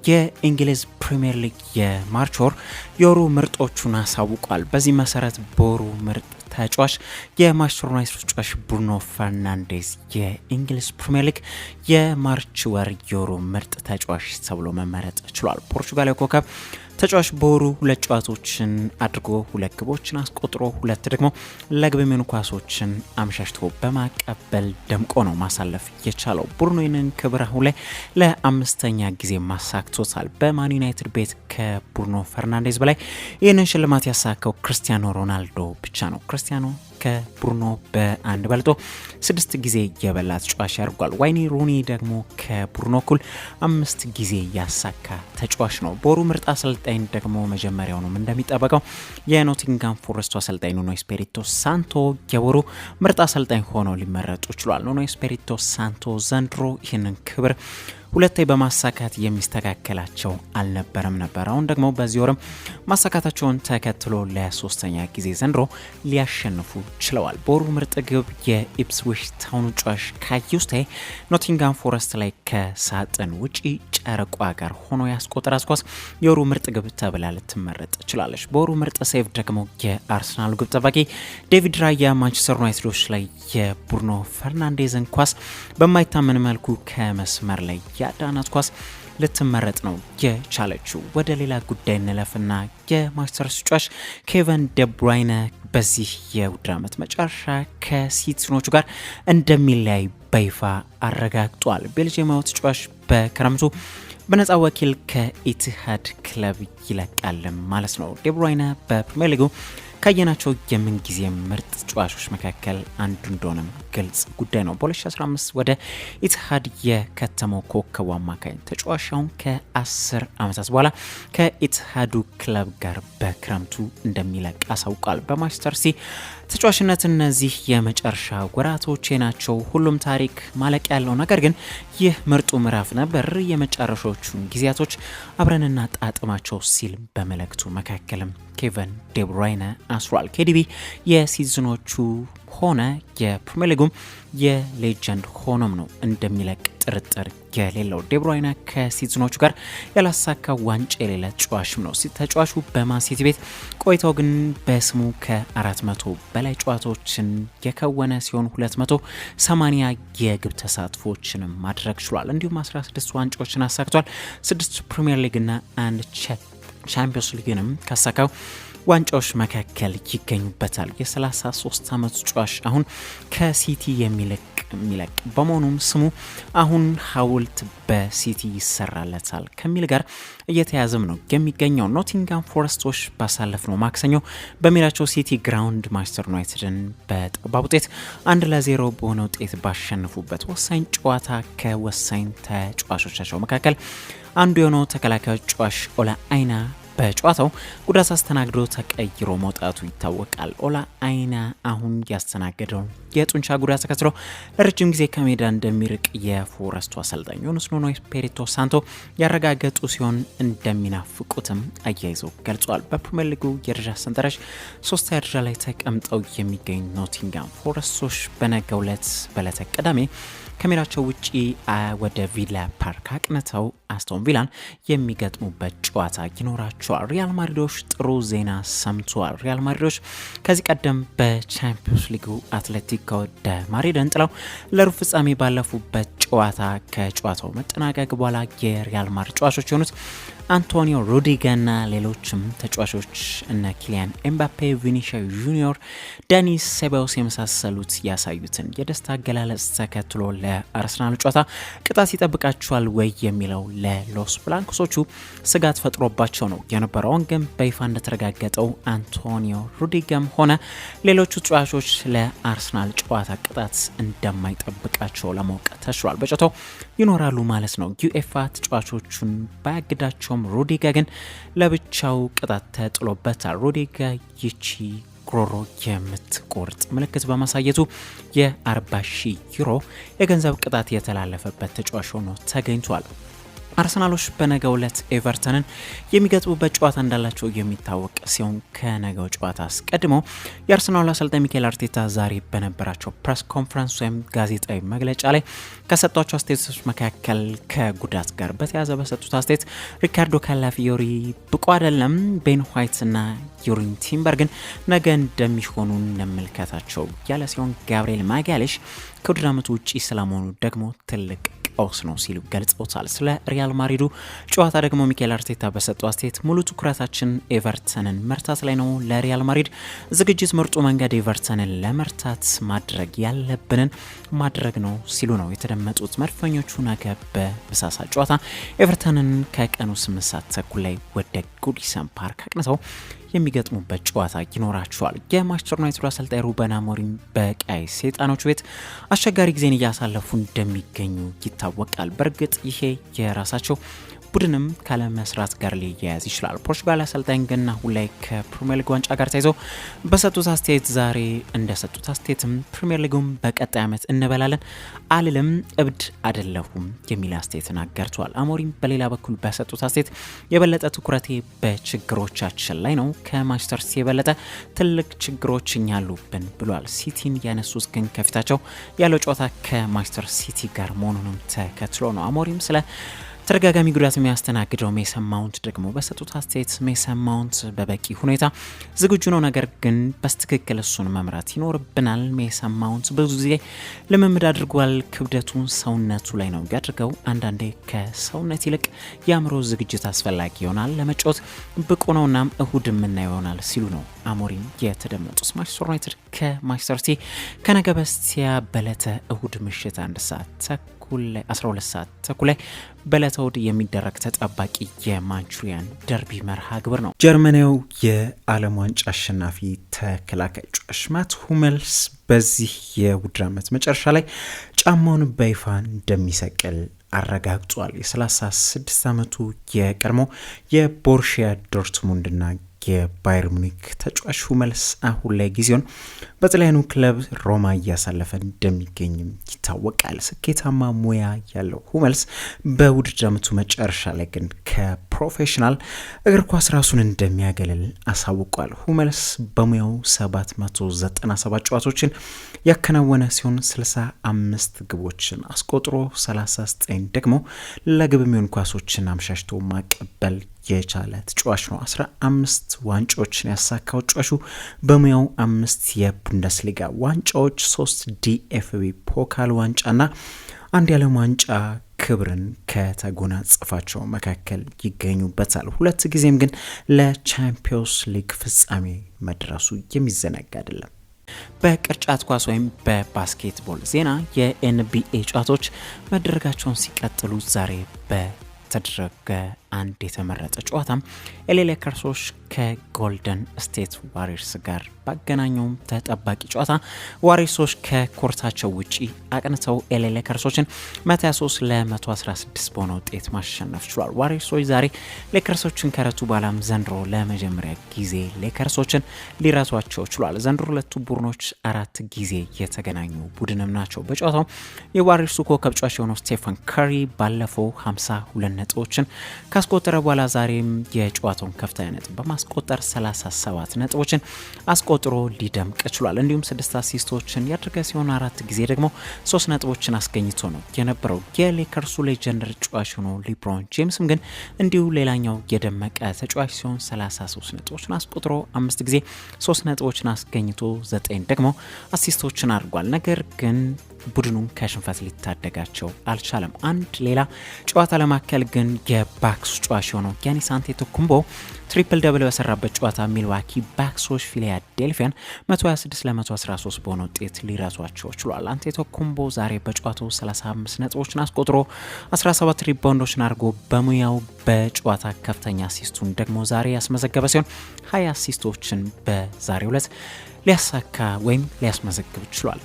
የእንግሊዝ ፕሪሚየር ሊግ የማርች ወር የወሩ ምርጦቹን አሳውቋል። በዚህ መሰረት በወሩ ምርጥ ተጫዋች የማንቸስተር ዩናይትድ ተጫዋች ብሩኖ ፈርናንዴዝ የእንግሊዝ ፕሪሚየር ሊግ የማርች ወር የወሩ ምርጥ ተጫዋች ተብሎ መመረጥ ችሏል። ፖርቹጋላዊ ኮከብ ተጫዋች በወሩ 2 ጨዋታዎችን አድርጎ 2 ግቦችን አስቆጥሮ 2 ደግሞ ለግብ የሚሆኑ ኳሶችን አመሻሽቶ በማቀበል ደምቆ ነው ማሳለፍ የቻለው። ብሩኖ ይህንን ክብር አሁን ላይ ለ5ኛ ጊዜ ማሳክቶታል። በማን ዩናይትድ ቤት ከብሩኖ ፈርናንዴዝ በላይ ይህንን ሽልማት ያሳካው ክርስቲያኖ ሮናልዶ ብቻ ነው። ክርስቲያኖ ከብሩኖ በአንድ በልጦ 6 ጊዜ የበላ ተጫዋች ያርጓል። ዋይኒ ሩኒ ደግሞ ከብሩኖ እኩል 5 ጊዜ ያሳካ ተጫዋች ነው። በወሩ ምርጥ አሰልጣኝ ደግሞ መጀመሪያውንም እንደሚጠበቀው የኖቲንጋም ፎረስቱ አሰልጣኝ ኑኖ ኤስፒሪቶ ሳንቶ የወሩ ምርጥ አሰልጣኝ ሆኖ ሊመረጡ ችሏል። ኑኖ ኤስፒሪቶ ሳንቶ ዘንድሮ ይህንን ክብር ሁለቴ በማሳካት የሚስተካከላቸው አልነበረም ነበር። አሁን ደግሞ በዚህ ወርም ማሳካታቸውን ተከትሎ ለ3ኛ ጊዜ ዘንድሮ ሊያሸንፉ ችለዋል። በወሩ ምርጥ ግብ የኢፕስዊች ታውን ተጫዋች ካዩስቴ ኖቲንጋም ፎረስት ላይ ከሳጥን ውጪ ጨረቋ ጋር ሆኖ ያስቆጠራት ኳስ የወሩ ምርጥ ግብ ተብላ ልትመረጥ ችላለች። በወሩ ምርጥ ሴቭ ደግሞ የአርሰናሉ ግብ ጠባቂ ዴቪድ ራያ ማንቸስተር ዩናይትዶች ላይ የብሩኖ ፈርናንዴዝን ኳስ በማይታመን መልኩ ከመስመር ላይ ያዳናት ኳስ ልትመረጥ ነው የቻለችው። ወደ ሌላ ጉዳይ እንለፍና የማንቸስተር ተጫዋች ኬቨን ደብሩይነ በዚህ የውድድር ዓመት መጨረሻ ከሲቲዝኖቹ ጋር እንደሚለያይ በይፋ አረጋግጧል። ቤልጂየማዊ ተጫዋች በክረምቱ በነፃ ወኪል ከኢቲሃድ ክለብ ይለቃል ማለት ነው። ደብሩይነ በፕሪሚየር ሊጉ ካየናቸው የምንጊዜ ምርጥ ተጫዋቾች መካከል አንዱ እንደሆነም ግልጽ ጉዳይ ነው። በ2015 ወደ ኢቲሃድ የከተመው ኮከቡ አማካኝ ተጫዋቻውን ከ10 ዓመታት በኋላ ከኢቲሃዱ ክለብ ጋር በክረምቱ እንደሚለቅ አሳውቋል። በማንቸስተር ሲቲ ተጫዋችነት እነዚህ የመጨረሻ ወራቶች ናቸው። ሁሉም ታሪክ ማለቅ ያለው ነገር ግን ይህ ምርጡ ምዕራፍ ነበር። የመጨረሻዎቹን ጊዜያቶች አብረንና ጣጥማቸው ሲል በመልእክቱ መካከልም ኬቨን ደብሩይነ አስሯል። ኬዲቢ የሲዝኖቹ ሆነ የፕሪሚየር ሊጉም የሌጀንድ ሆኖም ነው እንደሚለቅ ጥርጥር የሌለው። ደብሩይነ ከሲዝኖቹ ጋር ያላሳካ ዋንጫ የሌለ ተጫዋችም ነው። ተጫዋቹ በማን ሲቲ ቤት ቆይታው ግን በስሙ ከ400 በላይ ጨዋታዎችን የከወነ ሲሆን 280 የግብ ተሳትፎችንም ማድረግ ችሏል። እንዲሁም 16 ዋንጫዎችን አሳክቷል። 6 ፕሪሚየር ሊግና 1 ቻምፒዮንስ ሊግንም ካሳካው ዋንጫዎች መካከል ይገኙበታል። የ33 ዓመት ተጫዋች አሁን ከሲቲ የሚለቅ በመሆኑም ስሙ አሁን ሐውልት በሲቲ ይሰራለታል ከሚል ጋር እየተያዘም ነው የሚገኘው። ኖቲንጋም ፎረስቶች ባሳለፍነው ማክሰኞ በሜዳቸው ሲቲ ግራውንድ ማንቸስተር ዩናይትድን በጠባብ ውጤት 1-0 በሆነ ውጤት ባሸነፉበት ወሳኝ ጨዋታ ከወሳኝ ተጫዋቾቻቸው መካከል አንዱ የሆነው ተከላካይ ተጫዋች ኦላ አይና በጨዋታው ጉዳት አስተናግዶ ተቀይሮ መውጣቱ ይታወቃል። ኦላ አይና አሁን ያስተናገደው የጡንቻ ጉዳት ተከትሎ ለረጅም ጊዜ ከሜዳ እንደሚርቅ የፎረስቱ አሰልጣኝ ኑኖ ኤስፒሪቶ ሳንቶ ያረጋገጡ ሲሆን እንደሚናፍቁትም አያይዘው ገልጿል። በፕሪሚየር ሊጉ የደረጃ ሰንጠረዥ 3ኛ ደረጃ ላይ ተቀምጠው የሚገኙ ኖቲንጋም ፎረስቶች በነገው ዕለት በዕለተ ቅዳሜ ከሜዳቸው ውጪ ወደ ቪላ ፓርክ አቅንተው አስቶን ቪላን የሚገጥሙበት ጨዋታ ይኖራቸዋል። ሪያል ማድሪዶች ጥሩ ዜና ሰምተዋል። ሪያል ማድሪዶች ከዚህ ቀደም በቻምፒዮንስ ሊጉ አትሌቲኮ ደ ማድሪድን ጥለው ለሩብ ፍጻሜ ባለፉበት ጨዋታ ከጨዋታው መጠናቀቅ በኋላ የሪያል ማድሪድ ተጫዋቾች የሆኑት አንቶኒዮ ሩዲገርና ሌሎችም ተጫዋቾች እነ ኪሊያን ኤምባፔ፣ ቪኒሲየስ ጁኒዮር፣ ዳኒ ሴባዮስ የመሳሰሉት ያሳዩትን የደስታ አገላለጽ ተከትሎ ለአርሰናል ጨዋታ ቅጣት ይጠብቃቸዋል ወይ የሚለው ለሎስ ብላንኮሶቹ ስጋት ፈጥሮባቸው ነው የነበረውን። ግን በይፋ እንደተረጋገጠው አንቶኒዮ ሩዲገርም ሆነ ሌሎቹ ተጫዋቾች ለአርሰናል ጨዋታ ቅጣት እንደማይጠብቃቸው ለማወቅ ተችሏል። በጨዋታው ይኖራሉ ማለት ነው። ዩኤፋ ተጫዋቾቹን ባያግዳቸው ሩዲገር ግን ለብቻው ቅጣት ተጥሎበታል። ሩዲገር ይቺ ጉሮሮ የምትቆርጥ ምልክት በማሳየቱ የ40,000 ዩሮ የገንዘብ ቅጣት የተላለፈበት ተጫዋች ሆኖ ተገኝቷል። አርሰናሎች በነገው ዕለት ኤቨርተንን የሚገጥሙበት ጨዋታ እንዳላቸው የሚታወቅ ሲሆን ከነገው ጨዋታ አስቀድሞ የአርሰናል አሰልጣኝ ሚኬል አርቴታ ዛሬ በነበራቸው ፕሬስ ኮንፈረንስ ወይም ጋዜጣዊ መግለጫ ላይ ከሰጧቸው አስተያየቶች መካከል ከጉዳት ጋር በተያያዘ በሰጡት አስተያየት ሪካርዶ ካላፊዮሪ ብቁ አይደለም፣ ቤን ዋይት እና ዩሪን ቲምበር ግን ነገ እንደሚሆኑ እንመልከታቸው ያለ ሲሆን ጋብሪኤል ማጋሌሽ ከውድድር ዓመቱ ውጪ ስለመሆኑ ደግሞ ትልቅ ቀውስ ነው ሲሉ ገልጸውታል። ስለ ሪያል ማድሪዱ ጨዋታ ደግሞ ሚኬል አርቴታ በሰጠው አስተያየት ሙሉ ትኩረታችን ኤቨርተንን መርታት ላይ ነው። ለሪያል ማድሪድ ዝግጅት ምርጡ መንገድ ኤቨርተንን ለመርታት ማድረግ ያለብንን ማድረግ ነው ሲሉ ነው የተደመጡት። መድፈኞቹ ነገ በምሳሳ ጨዋታ ኤቨርተንን ከቀኑ 8 ሰዓት ተኩል ላይ ወደ ጉዲሰን ፓርክ አቅንተው የሚገጥሙበት ጨዋታ ይኖራቸዋል። የማንቸስተር ዩናይትድ አሰልጣኝ ሩበን አሞሪም በቀይ ሰይጣኖች ቤት አስቸጋሪ ጊዜን እያሳለፉ እንደሚገኙ ይታወቃል። በእርግጥ ይሄ የራሳቸው ቡድንም ካለመስራት ጋር ሊያያዝ ይችላል። ፖርቹጋል አሰልጣኝ ግን አሁን ላይ ከፕሪሚየር ሊግ ዋንጫ ጋር ተይዞ በሰጡት አስተያየት ዛሬ እንደሰጡት አስተያየትም ፕሪሚየር ሊጉም በቀጣይ ዓመት እንበላለን አልልም፣ እብድ አይደለሁም የሚል አስተያየትን አጋርተዋል። አሞሪም በሌላ በኩል በሰጡት አስተያየት የበለጠ ትኩረቴ በችግሮቻችን ላይ ነው፣ ከማንቸስተር ሲቲ የበለጠ ትልቅ ችግሮች እኛ አሉብን ብሏል። ሲቲን ያነሱት ግን ከፊታቸው ያለው ጨዋታ ከማንቸስተር ሲቲ ጋር መሆኑንም ተከትሎ ነው። አሞሪም ስለ ተደጋጋሚ ጉዳት የሚያስተናግደው ሜሰን ማውንት ደግሞ በሰጡት አስተያየት ሜሰን ማውንት በበቂ ሁኔታ ዝግጁ ነው፣ ነገር ግን በስትክክል እሱን መምራት ይኖርብናል። ሜሰን ማውንት ብዙ ጊዜ ልምምድ አድርጓል፣ ክብደቱን ሰውነቱ ላይ ነው ያድርገው። አንዳንዴ ከሰውነት ይልቅ የአእምሮ ዝግጅት አስፈላጊ ይሆናል፣ ለመጫወት ብቁ ነው፣ እናም እሁድ የምናየው ይሆናል ሲሉ ነው አሞሪም የተደመጡት። ማንቸስተር ዩናይትድ ከማንቸስተር ሲቲ ከነገ በስቲያ በዕለተ እሁድ ምሽት 12 ሰዓት ተኩል ላይ በዕለተ እሁድ የሚደረግ ተጠባቂ የማንቹሪያን ደርቢ መርሃ ግብር ነው። ጀርመናዊው የዓለም ዋንጫ አሸናፊ ተከላካይ ጆሽ ማት ሁመልስ በዚህ የውድድር ዓመት መጨረሻ ላይ ጫማውን በይፋ እንደሚሰቅል አረጋግጧል። የ36 ዓመቱ የቀድሞ የቦሩሺያ ዶርትሙንድና የባየር ሙኒክ ተጫዋች ሁመልስ አሁን ላይ ጊዜውን በጣሊያኑ ክለብ ሮማ እያሳለፈ እንደሚገኝም ይታወቃል። ስኬታማ ሙያ ያለው ሁመልስ በውድድር ዓመቱ መጨረሻ ላይ ግን ከፕሮፌሽናል እግር ኳስ ራሱን እንደሚያገለል አሳውቋል። ሁመልስ በሙያው 797 ጨዋታዎችን ያከናወነ ሲሆን 65 ግቦችን አስቆጥሮ 39 ደግሞ ለግብ የሚሆኑ ኳሶችን አምሻሽቶ ማቀበል የቻለ ተጫዋች ነው። 15 ዋንጫዎችን ያሳካው ተጫዋቹ በሙያው 5 የቡንደስሊጋ ዋንጫዎች፣ 3 ዲኤፍቢ ፖካል ዋንጫና 1 የዓለም ዋንጫ ክብርን ከተጎናጸፋቸው መካከል ይገኙበታል። 2 ጊዜም ግን ለቻምፒዮንስ ሊግ ፍጻሜ መድረሱ የሚዘነጋ አይደለም። በቅርጫት ኳስ ወይም በባስኬትቦል ዜና የኤንቢኤ ጨዋታዎች መደረጋቸውን ሲቀጥሉ ዛሬ በተደረገ አንድ የተመረጠ ጨዋታም ኤሌ ሌከርሶች ከጎልደን ስቴት ዋሪየርስ ጋር ባገናኘው ተጠባቂ ጨዋታ ዋሪየርሶች ከኮርታቸው ውጪ አቅንተው ኤሌ ሌከርሶችን 123 ለ116 በሆነ ውጤት ማሸነፍ ችሏል። ዋሪየርሶች ዛሬ ሌከርሶችን ከረቱ በኋላም ዘንድሮ ለመጀመሪያ ጊዜ ሌከርሶችን ሊረቷቸው ችሏል። ዘንድሮ ሁለቱ ቡድኖች 4 ጊዜ የተገናኙ ቡድንም ናቸው። በጨዋታው የዋሪየርሱ ኮከብ ተጫዋች የሆነው ስቴፈን ካሪ ባለፈው 52 ነጥቦችን ካስቆጠረ በኋላ ዛሬም የጨዋታውን ከፍተኛ ነጥብ በማስቆጠር 37 ነጥቦችን አስቆጥሮ ሊደምቅ ችሏል። እንዲሁም 6 አሲስቶችን ያደረገ ሲሆን 4 ጊዜ ደግሞ 3 ነጥቦችን አስገኝቶ ነው የነበረው። የሌከርሱ ሌጀንደር ተጫዋች ሆኖ ሊብሮን ጄምስም ግን እንዲሁ ሌላኛው የደመቀ ተጫዋች ሲሆን 33 ነጥቦችን አስቆጥሮ 5 ጊዜ 3 ነጥቦችን አስገኝቶ 9 ደግሞ አሲስቶችን አድርጓል። ነገር ግን ቡድኑን ከሽንፈት ሊታደጋቸው አልቻለም። አንድ ሌላ ጨዋታ ለማከል ግን የባክስ ጨዋች ሆኖ ያኒስ አንቴቶኩምቦ ትሪፕል ደብል በሰራበት ጨዋታ ሚልዋኪ ባክሶች ፊላዴልፊያን 126 ለ113 በሆነ ውጤት ሊረቷቸው ችሏል። አንቴቶኩምቦ ዛሬ በጨዋታው 35 ነጥቦችን አስቆጥሮ 17 ሪባውንዶችን አድርጎ በሙያው በጨዋታ ከፍተኛ አሲስቱን ደግሞ ዛሬ ያስመዘገበ ሲሆን 20 አሲስቶችን በዛሬው ዕለት ሊያሳካ ወይም ሊያስመዘግብ ችሏል።